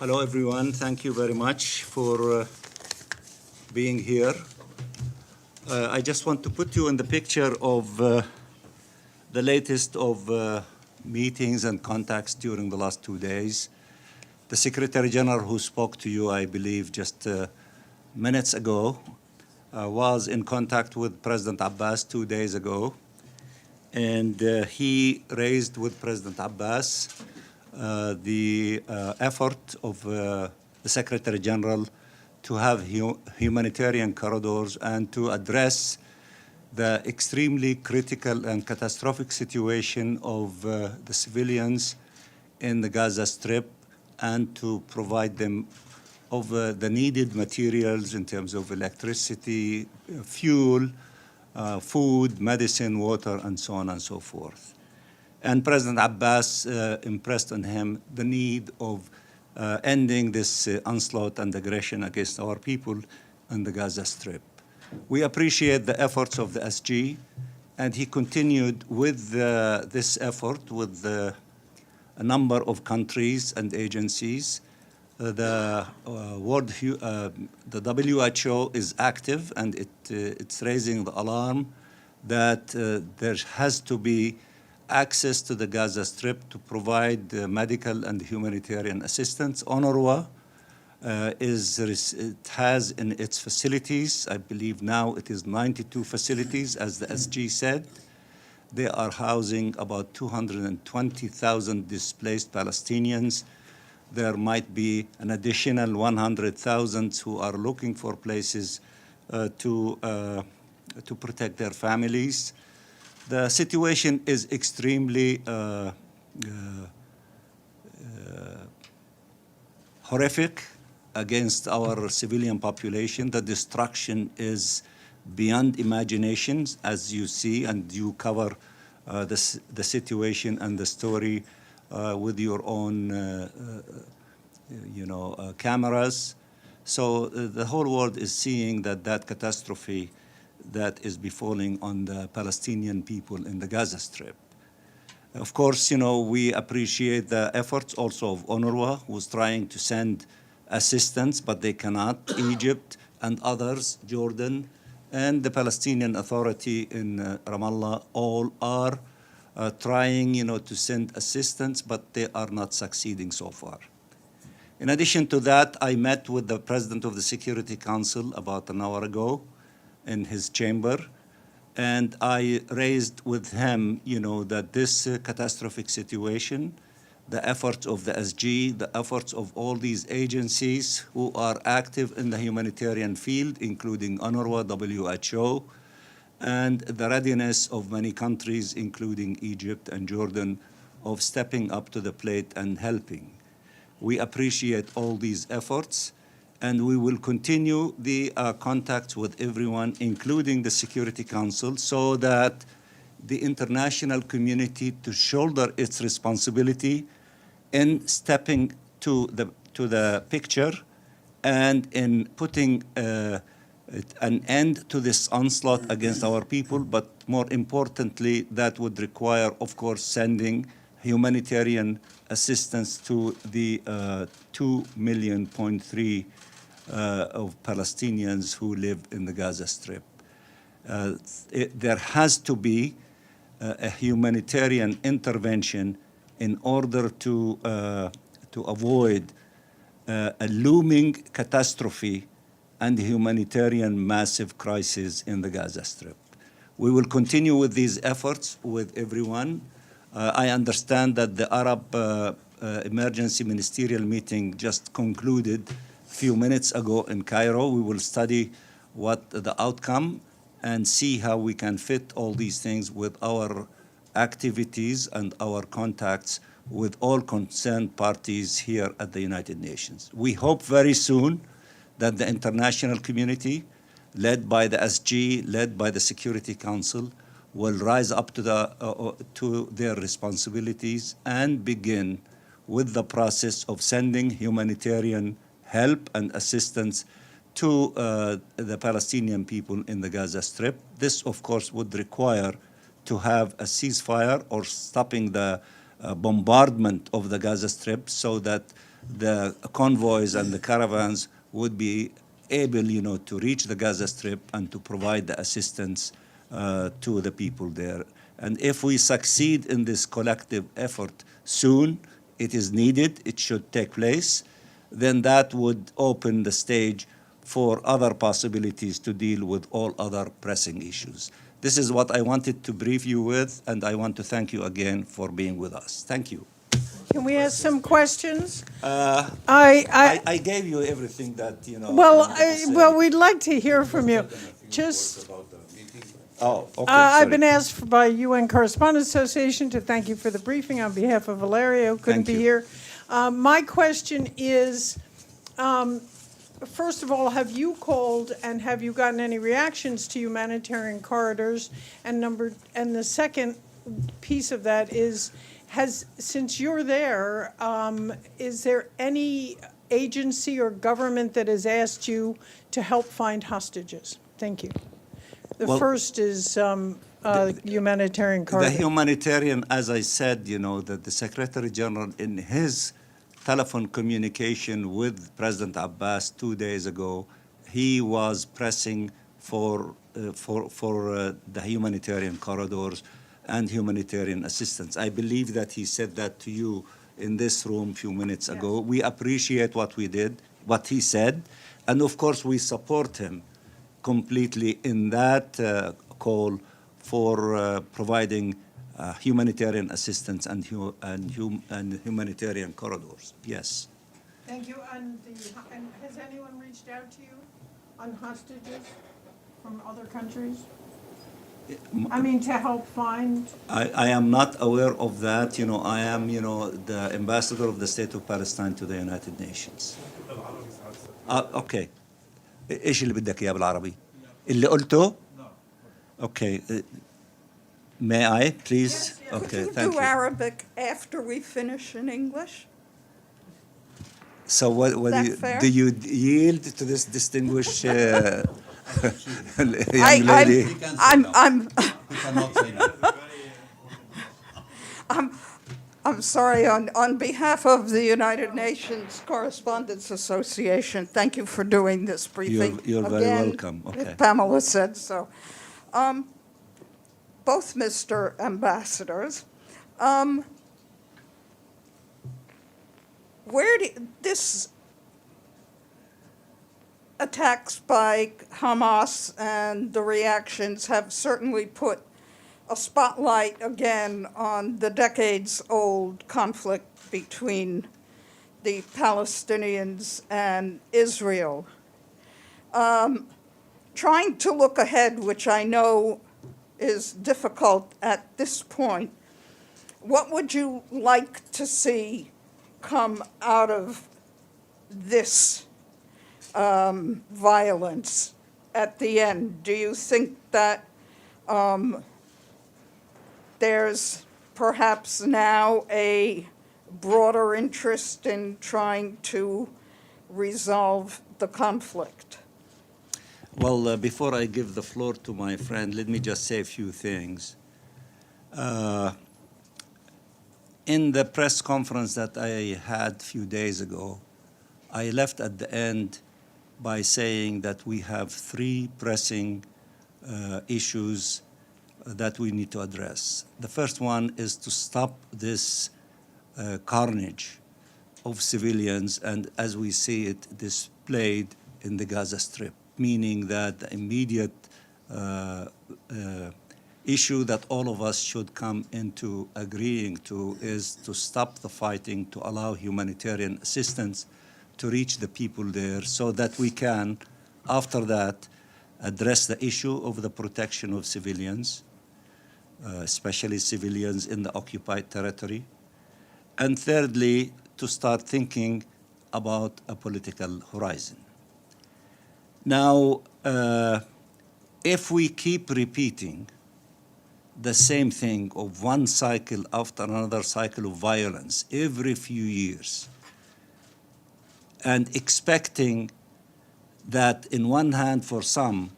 Hello, everyone. Thank you very much for being here. I just want to put you in the picture of the latest of meetings and contacts during the last 2 days. The Secretary General who spoke to you, I believe, just minutes ago, was in contact with President Abbas 2 days ago. And he raised with President Abbas the effort of the Secretary General to have humanitarian corridors and to address the extremely critical and catastrophic situation of the civilians in the Gaza Strip and to provide them of the needed materials in terms of electricity, fuel, food, medicine, water, and so on and so forth. And President Abbas impressed on him the need of ending this onslaught and aggression against our people in the Gaza Strip. We appreciate the efforts of the SG, and he continued with this effort with a number of countries and agencies. The WHO is active, and it's raising the alarm that there has to be access to the Gaza Strip to provide medical and humanitarian assistance. UNRWA it has in its facilities, I believe now it is 92 facilities, as the SG said. They are housing about 220,000 displaced Palestinians. There might be an additional 100,000 who are looking for places to protect their families. The situation is extremely horrific against our civilian population. The destruction is beyond imagination, as you see, and you cover the situation and the story with your own cameras. So the whole world is seeing that catastrophe that is befalling on the Palestinian people in the Gaza Strip. Of course, we appreciate the efforts also of UNRWA, who's trying to send assistance, but they cannot. Egypt and others, Jordan, and the Palestinian Authority in Ramallah, all are trying, to send assistance, but they are not succeeding so far. In addition to that, I met with the President of the Security Council about an hour ago in his chamber, and I raised with him, that this catastrophic situation, the efforts of the SG, the efforts of all these agencies who are active in the humanitarian field, including UNRWA, WHO, and the readiness of many countries, including Egypt and Jordan, of stepping up to the plate and helping. We appreciate all these efforts, and we will continue the contacts with everyone, including the Security Council, so that the international community to shoulder its responsibility in stepping to the picture and in putting an end to this onslaught against our people. But more importantly, that would require, of course, sending humanitarian assistance to the 2.3 million of Palestinians who live in the Gaza Strip. There has to be a humanitarian intervention in order to avoid a looming catastrophe and humanitarian massive crisis in the Gaza Strip. We will continue with these efforts with everyone. I understand that the Arab Emergency Ministerial Meeting just concluded a few minutes ago in Cairo. We will study what the outcome and see how we can fit all these things with our activities and our contacts with all concerned parties here at the United Nations. We hope very soon that the international community, led by the SG, led by the Security Council, will rise up to their responsibilities and begin with the process of sending humanitarian help and assistance to the Palestinian people in the Gaza Strip. This, of course, would require to have a ceasefire or stopping the bombardment of the Gaza Strip so that the convoys and the caravans would be able, to reach the Gaza Strip and to provide the assistance to the people there. And if we succeed in this collective effort soon, it is needed, it should take place, then that would open the stage for other possibilities to deal with all other pressing issues. This is what I wanted to brief you with, and I want to thank you again for being with us. Thank you. Can we ask some questions? I gave you everything that, Well, we'd like to hear from you. Just, okay, I've sorry. been asked by UN Correspondents Association to thank you for the briefing on behalf of Valerio, who couldn't Thank be you. here. My question is, first of all, have you called and have you gotten any reactions to humanitarian corridors? And the second piece of that is, since you're there, is there any agency or government that has asked you to help find hostages? Thank you. The Well, first is humanitarian The corridor. humanitarian, as I said, that the Secretary General in his telephone communication with President Abbas 2 days ago, he was pressing for the humanitarian corridors and humanitarian assistance. I believe that he said that to you in this room a few minutes ago. We appreciate what he said, and of course we support him completely in that call for providing humanitarian assistance and humanitarian corridors. Yes. Thank you. And has anyone reached out to you on hostages from other countries? I mean, to help find. I am not aware of that. I am, the ambassador of the State of Palestine to the United Nations. Okay. ايش اللي بدك اياه بالعربي؟ اللي قلته؟ Okay. May I, please? Yes, yes. Okay, Could thank you do you. Arabic after we finish in English? So what That do you, fair? do you yield to this distinguished young lady? I'm sorry, on behalf of the United Nations Correspondents Association, thank you for doing this briefing. You're very Again, welcome. Okay. if Pamela said so. Both Mr. Ambassadors, this attacks by Hamas and the reactions have certainly put a spotlight again on the decades-old conflict between the Palestinians and Israel. Trying to look ahead, which I know is difficult at this point, what would you like to see come out of this violence at the end? Do you think that there's perhaps now a broader interest in trying to resolve the conflict? Well, before I give the floor to my friend, let me just say a few things. In the press conference that I had a few days ago, I left at the end by saying that we have three pressing issues that we need to address. The first one is to stop this carnage of civilians, and as we see it displayed in the Gaza Strip, meaning that the immediate issue that all of us should come into agreeing to is to stop the fighting, to allow humanitarian assistance to reach the people there so that we can, after that, address the issue of the protection of civilians, especially civilians in the occupied territory. And thirdly, to start thinking about a political horizon. Now, if we keep repeating the same thing of one cycle after another cycle of violence every few years, and expecting that in one hand for some,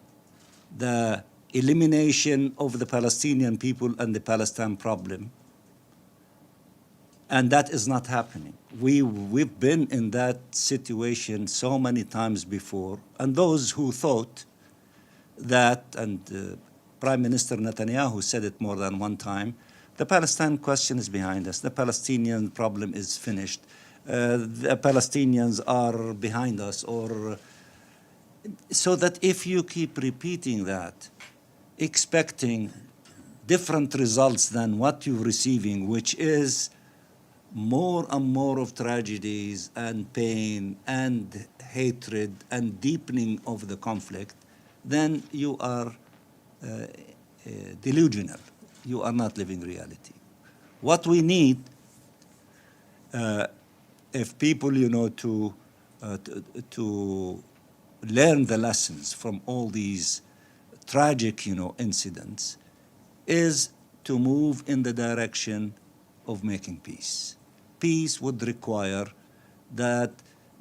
the elimination of the Palestinian people and the Palestine problem And that is not happening. We've been in that situation so many times before, and those who thought that, and Prime Minister Netanyahu said it more than one time, the Palestine question is behind us, the Palestinian problem is finished, the Palestinians are behind us, or so that if you keep repeating that, expecting different results than what you're receiving, which is more and more of tragedies and pain and hatred and deepening of the conflict, then you are delusional. You are not living reality. What we need, if people, to learn the lessons from all these tragic, incidents, is to move in the direction of making peace. Peace would require that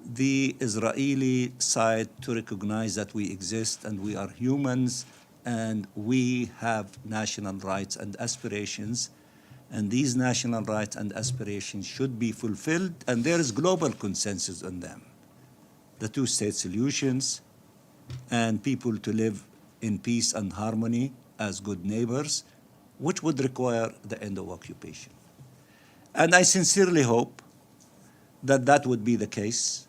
the Israeli side to recognize that we exist and we are humans and we have national rights and aspirations, and these national rights and aspirations should be fulfilled, and there is global consensus on them. The two-state solutions and people to live in peace and harmony as good neighbors, which would require the end of occupation. And I sincerely hope that that would be the case.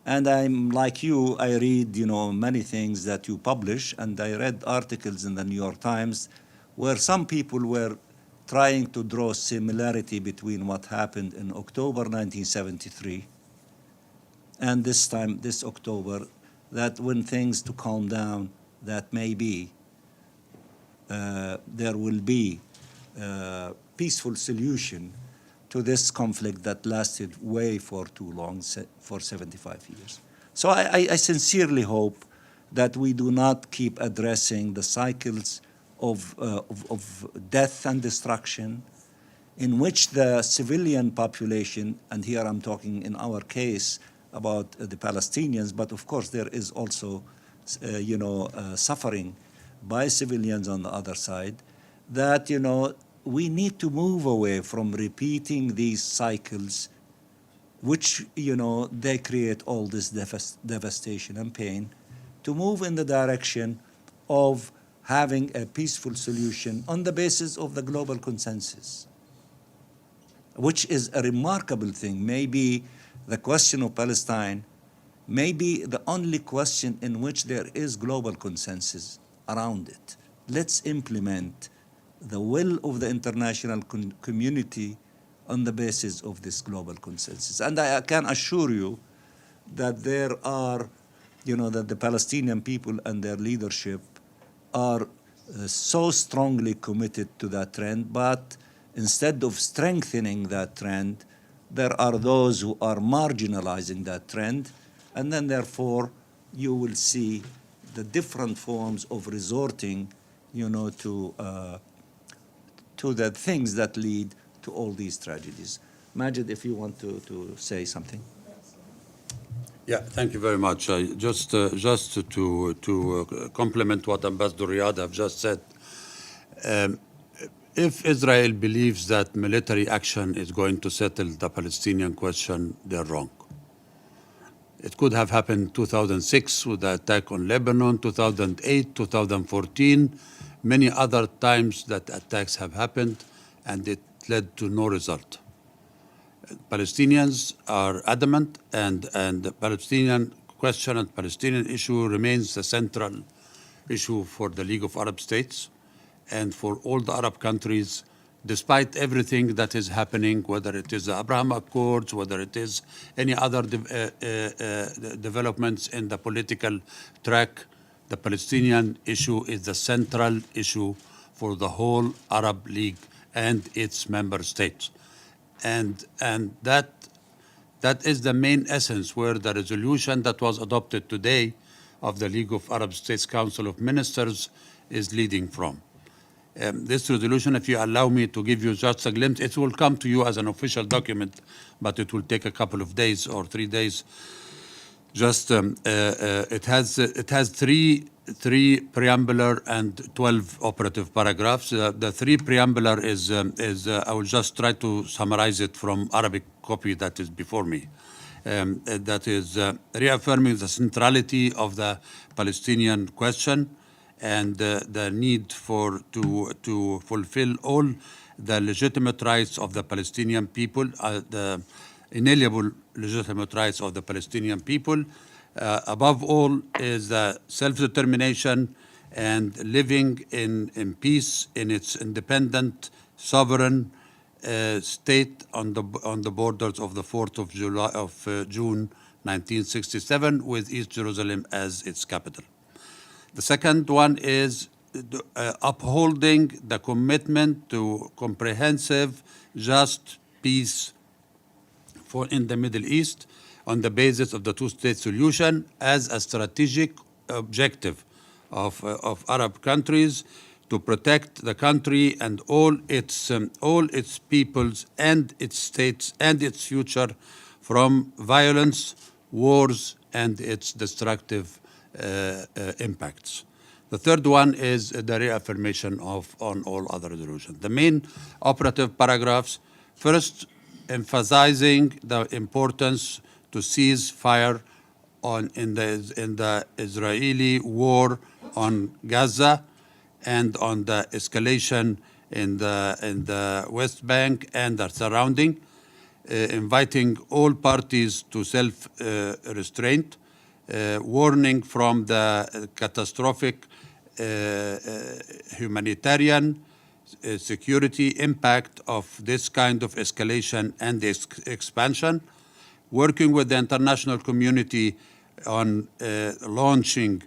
And I'm like you, I read, many things that you publish, and I read articles in the New York Times where some people were trying to draw similarity between what happened in October 1973 and this October, that when things to calm down, that maybe there will be a peaceful solution to this conflict that lasted way for too long, for 75 years. So I sincerely hope that we do not keep addressing the cycles of death and destruction in which the civilian population, and here I'm talking in our case about the Palestinians, but of course there is also suffering by civilians on the other side, that we need to move away from repeating these cycles, which, they create all this devastation and pain, to move in the direction of having a peaceful solution on the basis of the global consensus, which is a remarkable thing. Maybe the question of Palestine may be the only question in which there is global consensus around it. Let's implement the will of the international community on the basis of this global consensus. And I can assure you that there are, that the Palestinian people and their leadership are so strongly committed to that trend, but instead of strengthening that trend, there are those who are marginalizing that trend, and then therefore you will see the different forms of resorting, to the things that lead to all these tragedies. Majed, if you want to say something. Yeah, thank you very much. Just to complement what Ambassador Riyad have just said, if Israel believes that military action is going to settle the Palestinian question, they're wrong. It could have happened 2006 with the attack on Lebanon, 2008, 2014, many other times that attacks have happened, and it led to no result. Palestinians are adamant, and the Palestinian question and Palestinian issue remains the central issue for the League of Arab States and for all the Arab countries, despite everything that is happening, whether it is the Abraham Accords, whether it is any other developments in the political track. The Palestinian issue is the central issue for the whole Arab League and its member states. And that is the main essence where the resolution that was adopted today of the League of Arab States Council of Ministers is leading from. This resolution, if you allow me to give you just a glimpse, it will come to you as an official document, but it will take a couple of days or 3 days. just it has three preambular and 12 operative paragraphs. The three preambular is I will just try to summarize it from Arabic copy that is before me. That is reaffirming the centrality of the Palestinian question and the need to fulfill all the legitimate rights of the Palestinian people, the inalienable legitimate rights of the Palestinian people. Above all is the self-determination and living in peace in its independent, sovereign state on the borders of the 4th of June 1967, with East Jerusalem as its capital. The second one is upholding the commitment to comprehensive, just peace in the Middle East on the basis of the two-state solution as a strategic objective of Arab countries to protect the country and all its peoples and its states and its future from violence, wars, and its destructive impacts. The third one is the reaffirmation on all other resolutions. The main operative paragraphs, first emphasizing the importance to cease fire in the Israeli war on Gaza and on the escalation in the West Bank and the surrounding, inviting all parties to self-restraint, warning from the catastrophic humanitarian security impact of this kind of escalation and expansion, working with the international community on launching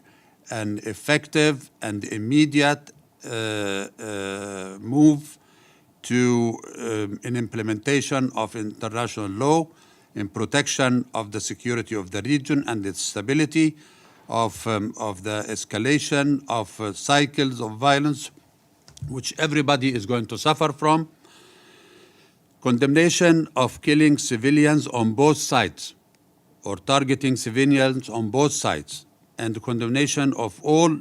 an effective and immediate move to in implementation of international law in protection of the security of the region and its stability, of the escalation of cycles of violence, which everybody is going to suffer from, condemnation of killing civilians on both sides or targeting civilians on both sides, and condemnation of all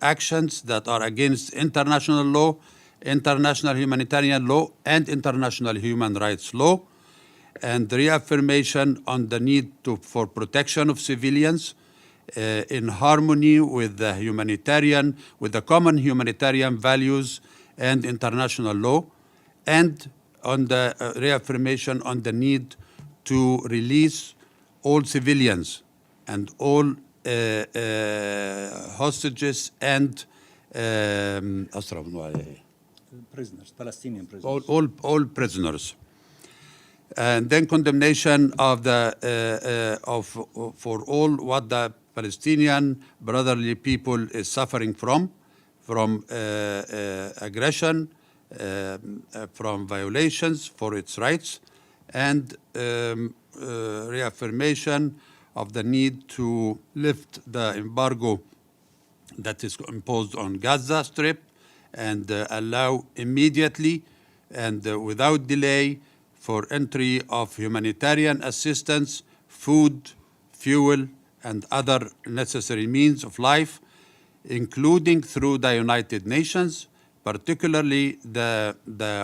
actions that are against international law, international humanitarian law, and international human rights law, and reaffirmation on the need for protection of civilians in harmony with the common humanitarian values and international law, and on the reaffirmation on the need to release all civilians and all hostages and Prisoners, Palestinian prisoners. all prisoners. And then condemnation of for all what the Palestinian brotherly people is suffering from aggression, from violations for its rights, and reaffirmation of the need to lift the embargo that is imposed on Gaza Strip and allow immediately and without delay for entry of humanitarian assistance, food, fuel, and other necessary means of life, including through the United Nations, particularly the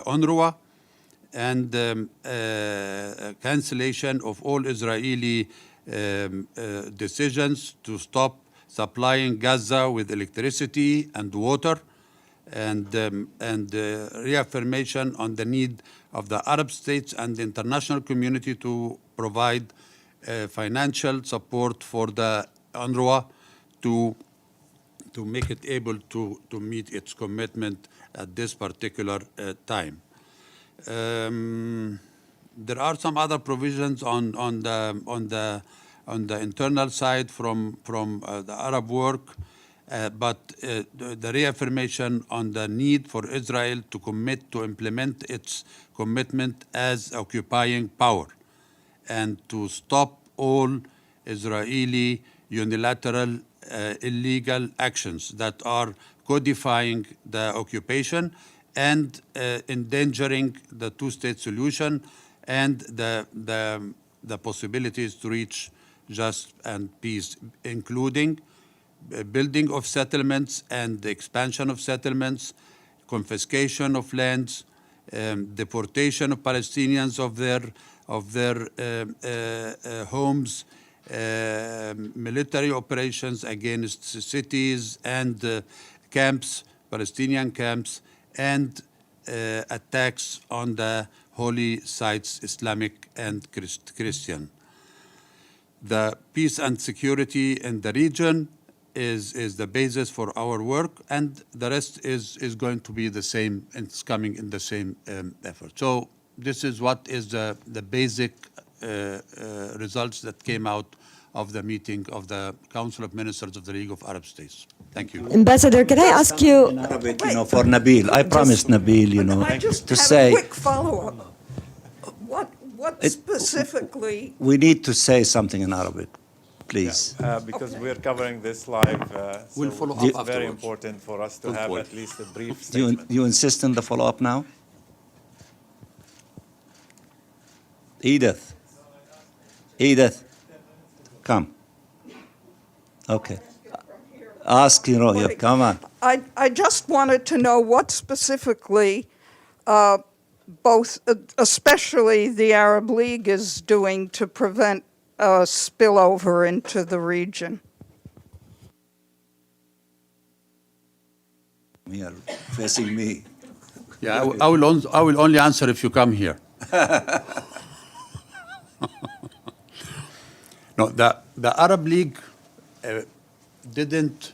UNRWA, and cancellation of all Israeli decisions to stop supplying Gaza with electricity and water, and reaffirmation on the need of the Arab states and the international community to provide financial support for the UNRWA to make it able to meet its commitment at this particular time. There are some other provisions on the internal side from the Arab work, but the reaffirmation on the need for Israel to commit to implement its commitment as occupying power and to stop all Israeli unilateral illegal actions that are codifying the occupation and endangering the two-state solution and the possibilities to reach just and peace, including building of settlements and the expansion of settlements, confiscation of lands, deportation of Palestinians of their homes, military operations against cities and camps, Palestinian camps, and attacks on the holy sites, Islamic and Christian. The peace and security in the region is the basis for our work, and the rest is going to be the same, and it's coming in the same effort. So this is what is the basic results that came out of the meeting of the Council of Ministers of the League of Arab States. Thank you. Ambassador, can I ask you? In Arabic, for Nabil. I promised Nabil, I just to have say. a quick follow-up. What specifically? We need to say something in Arabic, please. Because we're covering this live, We'll so follow up it's very afterwards. important for us to Don't have worry. at least a brief Do you, statement. you insist on the follow-up now? Edith, come. Okay. Ask, here, come on. I just wanted to know what specifically especially the Arab League is doing to prevent spillover into the region. Here, facing me. Yeah, I will only answer if you come here. No, the Arab League didn't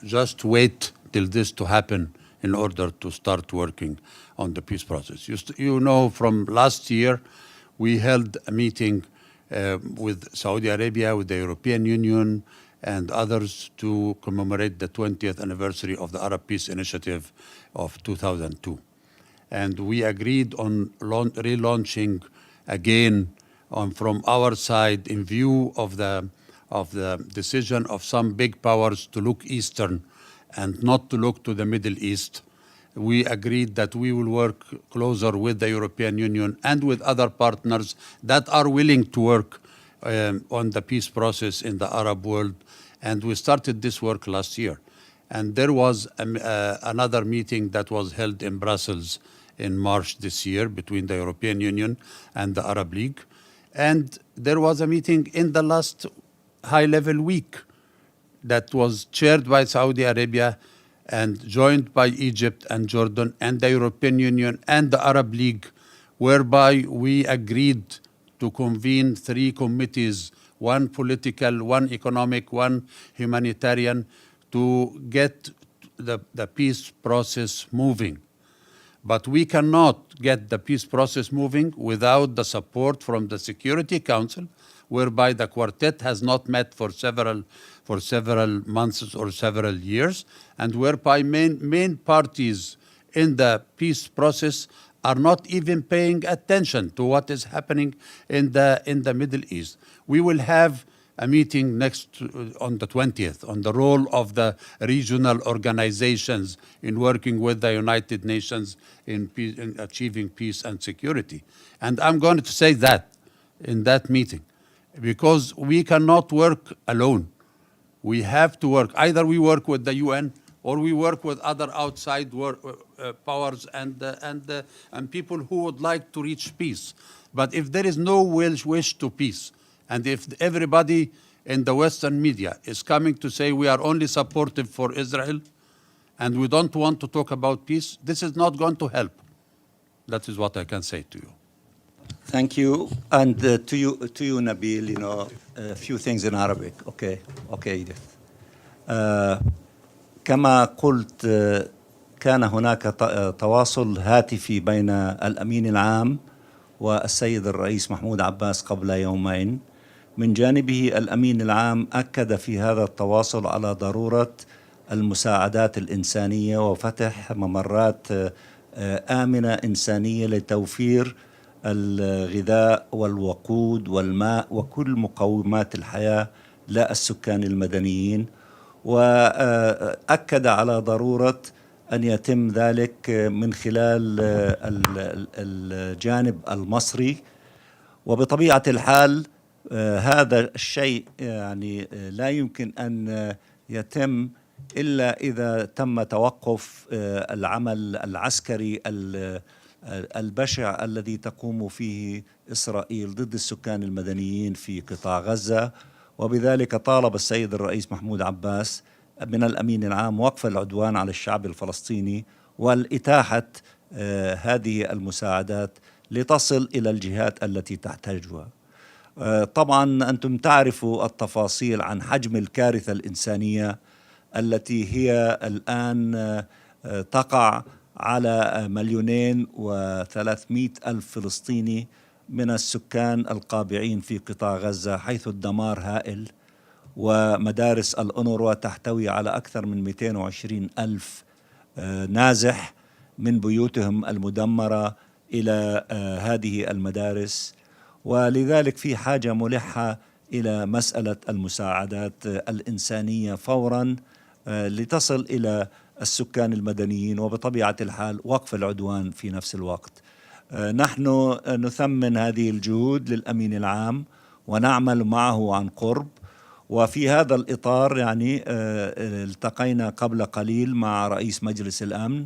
just wait till this to happen in order to start working on the peace process. You know, from last year, we held a meeting with Saudi Arabia, with the European Union, and others to commemorate the 20th anniversary of the Arab Peace Initiative of 2002. And we agreed on relaunching again from our side in view of the decision of some big powers to look eastern and not to look to the Middle East. We agreed that we will work closer with the European Union and with other partners that are willing to work on the peace process in the Arab world. And we started this work last year. And there was another meeting that was held in Brussels in March this year between the European Union and the Arab League. And there was a meeting in the last high-level week that was chaired by Saudi Arabia and joined by Egypt and Jordan and the European Union and the Arab League, whereby we agreed to convene 3 committees, one political, one economic, one humanitarian, to get the peace process moving. But we cannot get the peace process moving without the support from the Security Council, whereby the quartet has not met for several months or several years, and whereby main parties in the peace process are not even paying attention to what is happening in the Middle East. We will have a meeting on the 20th on the role of the regional organizations in working with the United Nations in achieving peace and security. And I'm going to say that in that meeting, because we cannot work alone. We have to work. Either we work with the UN or we work with other outside powers and people who would like to reach peace. But if there is no wish to peace, and if everybody in the Western media is coming to say we are only supportive for Israel and we don't want to talk about peace, this is not going to help. That is what I can say to you. Thank you. And to you, Nabil, a few things in Arabic. Okay, Edith. كما قلت كان هناك تواصل هاتفي بين الأمين العام والسيد الرئيس محمود عباس قبل يومين. من جانبه الأمين العام أكد في هذا التواصل على ضرورة المساعدات الإنسانية وفتح ممرات آمنة إنسانية لتوفير الغذاء والوقود والماء وكل مقومات الحياة للسكان المدنيين، وأكد على ضرورة أن يتم ذلك من خلال الجانب المصري. وبطبيعة الحال هذا الشيء يعني لا يمكن أن يتم إلا إذا تم توقف العمل العسكري البشع الذي تقوم فيه إسرائيل ضد السكان المدنيين في قطاع غزة. وبذلك طالب السيد الرئيس محمود عباس من الأمين العام وقف العدوان على الشعب الفلسطيني والإتاحة هذه المساعدات لتصل إلى الجهات التي تحتاجها. طبعا أنتم تعرفوا التفاصيل عن حجم الكارثة الإنسانية التي هي الآن تقع على 2,300,000 فلسطيني من السكان القابعين في قطاع غزة، حيث الدمار هائل، ومدارس الأونروا تحتوي على أكثر من 220,000 نازح من بيوتهم المدمرة إلى هذه المدارس. ولذلك في حاجة ملحة إلى مسألة المساعدات الإنسانية فورا لتصل إلى السكان المدنيين، وبطبيعة الحال وقف العدوان في نفس الوقت. نحن نثمن هذه الجهود للأمين العام ونعمل معه عن قرب. وفي هذا الإطار يعني التقينا قبل قليل مع رئيس مجلس الأمن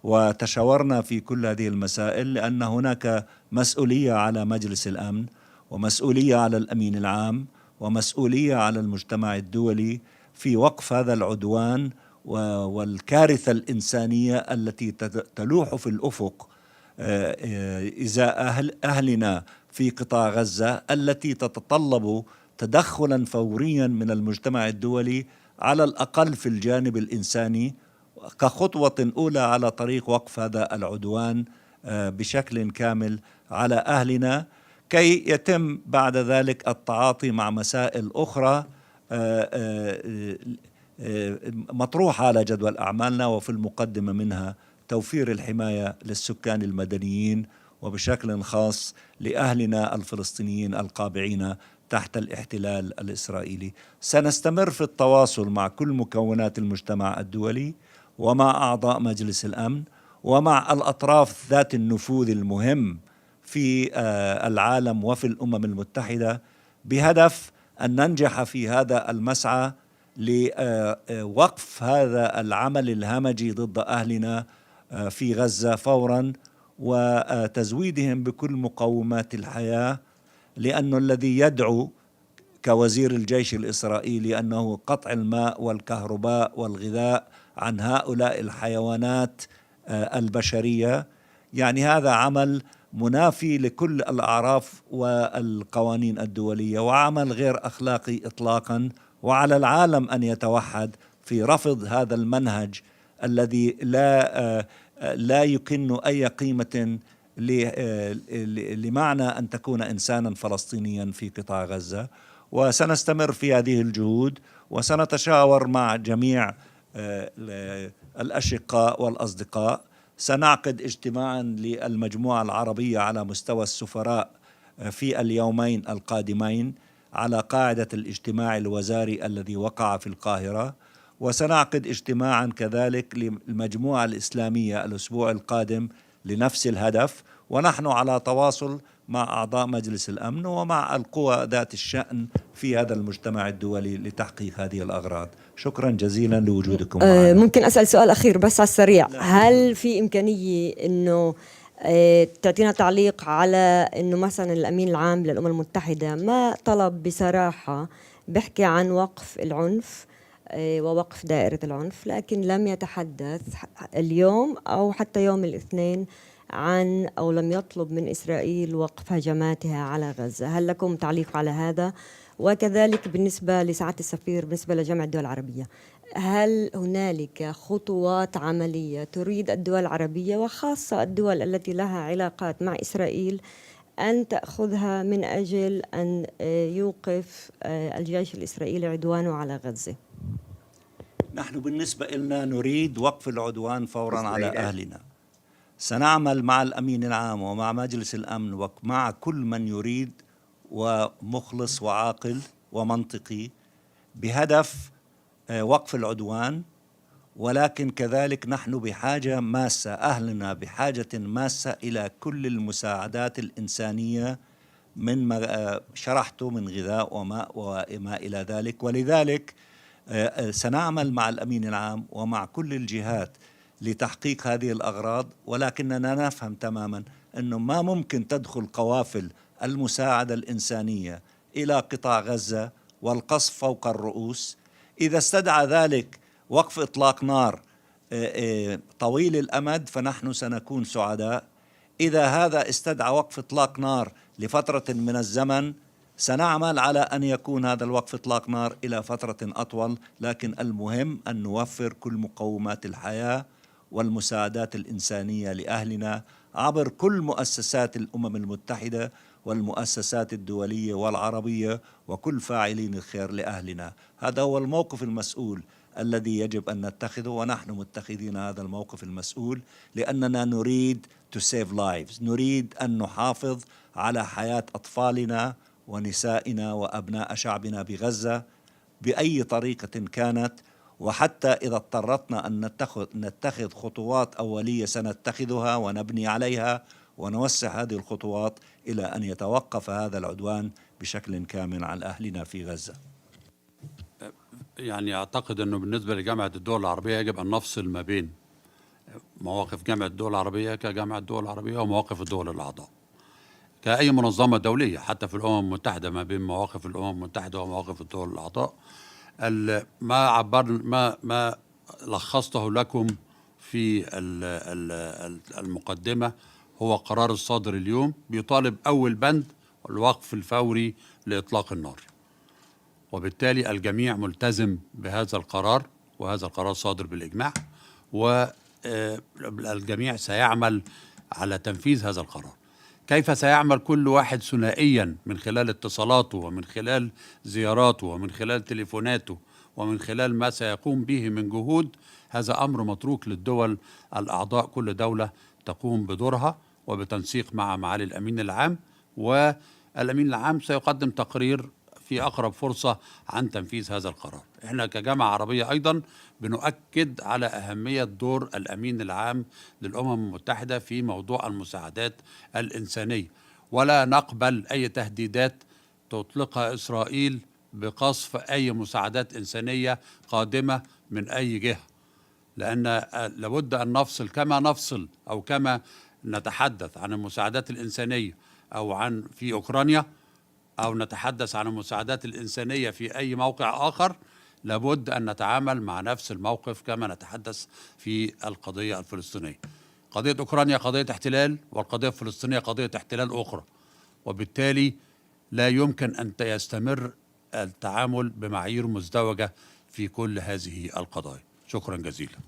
وتشاورنا في كل هذه المسائل، لأن هناك مسؤولية على مجلس الأمن ومسؤولية على الأمين العام ومسؤولية على المجتمع الدولي في وقف هذا العدوان والكارثة الإنسانية التي تلوح في الأفق إزاء أهلنا في قطاع غزة، التي تتطلب تدخلا فوريا من المجتمع الدولي على الأقل في الجانب الإنساني كخطوة أولى على طريق وقف هذا العدوان بشكل كامل على أهلنا، كي يتم بعد ذلك التعاطي مع مسائل أخرى مطروحة على جدول أعمالنا، وفي المقدمة منها توفير الحماية للسكان المدنيين وبشكل خاص لأهلنا الفلسطينيين القابعين تحت الاحتلال الإسرائيلي. سنستمر في التواصل مع كل مكونات المجتمع الدولي ومع أعضاء مجلس الأمن ومع الأطراف ذات النفوذ المهم في العالم وفي الأمم المتحدة، بهدف أن ننجح في هذا المسعى لوقف هذا العمل الهمجي ضد أهلنا في غزة فورا، وتزويدهم بكل مقومات الحياة، لأن الذي يدعو كوزير الجيش الإسرائيلي أنه قطع الماء والكهرباء والغذاء عن هؤلاء الحيوانات البشرية، يعني هذا عمل منافي لكل الأعراف والقوانين الدولية وعمل غير أخلاقي إطلاقا. وعلى العالم أن يتوحد في رفض هذا المنهج الذي لا يكن أي قيمة لمعنى أن تكون إنسانا فلسطينيا في قطاع غزة. وسنستمر في هذه الجهود وسنتشاور مع جميع الأشقاء والأصدقاء. سنعقد اجتماعا للمجموعة العربية على مستوى السفراء في اليومين القادمين على قاعدة الاجتماع الوزاري الذي وقع في القاهرة، وسنعقد اجتماعا كذلك للمجموعة الإسلامية الأسبوع القادم لنفس الهدف. ونحن على تواصل مع أعضاء مجلس الأمن ومع القوى ذات الشأن في هذا المجتمع الدولي لتحقيق هذه الأغراض. شكرا جزيلا لوجودكم معنا. ممكن أسأل سؤال أخير بس على السريع؟ هل في إمكانية أنه تعطينا تعليق على أنه مثلا الأمين العام للأمم المتحدة ما طلب بصراحة بحكي عن وقف العنف ووقف دائرة العنف، لكن لم يتحدث اليوم أو حتى يوم الاثنين عن أو لم يطلب من إسرائيل وقف هجماتها على غزة؟ هل لكم تعليق على هذا؟ وكذلك بالنسبة لسعادة السفير، بالنسبة لجامعة الدول العربية، هل هنالك خطوات عملية تريد الدول العربية وخاصة الدول التي لها علاقات مع إسرائيل أن تأخذها من أجل أن يوقف الجيش الإسرائيلي عدوانه على غزة؟ نحن بالنسبة لنا نريد وقف العدوان فورا على أهلنا. سنعمل مع الأمين العام ومع مجلس الأمن ومع كل من يريد ومخلص وعاقل ومنطقي بهدف وقف العدوان. ولكن كذلك نحن بحاجة ماسة، أهلنا بحاجة ماسة إلى كل المساعدات الإنسانية من ما شرحته من غذاء وماء وما إلى ذلك. ولذلك سنعمل مع الأمين العام ومع كل الجهات لتحقيق هذه الأغراض، ولكننا نفهم تماما أنه ما ممكن تدخل قوافل المساعدة الإنسانية إلى قطاع غزة والقصف فوق الرؤوس. إذا استدعى ذلك وقف إطلاق نار طويل الأمد فنحن سنكون سعداء. إذا هذا استدعى وقف إطلاق نار لفترة من الزمن سنعمل على أن يكون هذا الوقف إطلاق نار إلى فترة أطول، لكن المهم أن نوفر كل مقومات الحياة والمساعدات الإنسانية لأهلنا عبر كل مؤسسات الأمم المتحدة والمؤسسات الدولية والعربية وكل فاعلين الخير لأهلنا. هذا هو الموقف المسؤول الذي يجب أن نتخذه، ونحن متخذين هذا الموقف المسؤول لأننا نريد to save lives، نريد أن نحافظ على حياة أطفالنا ونسائنا وأبناء شعبنا بغزة بأي طريقة كانت. وحتى إذا اضطرتنا أن نتخذ خطوات أولية سنتخذها ونبني عليها ونوسع هذه الخطوات إلى أن يتوقف هذا العدوان بشكل كامل عن أهلنا في غزة. يعني أعتقد أنه بالنسبة لجامعة الدول العربية يجب أن نفصل ما بين مواقف جامعة الدول العربية كجامعة الدول العربية ومواقف الدول الأعضاء كأي منظمة دولية، حتى في الأمم المتحدة ما بين مواقف الأمم المتحدة ومواقف الدول الأعضاء. ما لخصته لكم في المقدمة هو قرار الصادر اليوم بيطالب أول بند الوقف الفوري لإطلاق النار، وبالتالي الجميع ملتزم بهذا القرار، وهذا القرار صادر بالإجماع، والجميع سيعمل على تنفيذ هذا القرار. كيف سيعمل كل واحد ثنائيا من خلال اتصالاته ومن خلال زياراته ومن خلال تليفوناته ومن خلال ما سيقوم به من جهود، هذا أمر متروك للدول الأعضاء. كل دولة تقوم بدورها وبتنسيق مع معالي الأمين العام، والأمين العام سيقدم تقرير في أقرب فرصة عن تنفيذ هذا القرار. إحنا كجامعة عربية أيضا بنؤكد على أهمية دور الأمين العام للأمم المتحدة في موضوع المساعدات الإنسانية، ولا نقبل أي تهديدات تطلقها إسرائيل بقصف أي مساعدات إنسانية قادمة من أي جهة، لأن لابد أن نفصل كما نفصل أو كما نتحدث عن المساعدات الإنسانية أو عن في أوكرانيا، أو نتحدث عن المساعدات الإنسانية في أي موقع آخر. لابد أن نتعامل مع نفس الموقف كما نتحدث في القضية الفلسطينية. قضية أوكرانيا قضية احتلال، والقضية الفلسطينية قضية احتلال أخرى، وبالتالي لا يمكن أن يستمر التعامل بمعايير مزدوجة في كل هذه القضايا. شكرا جزيلا.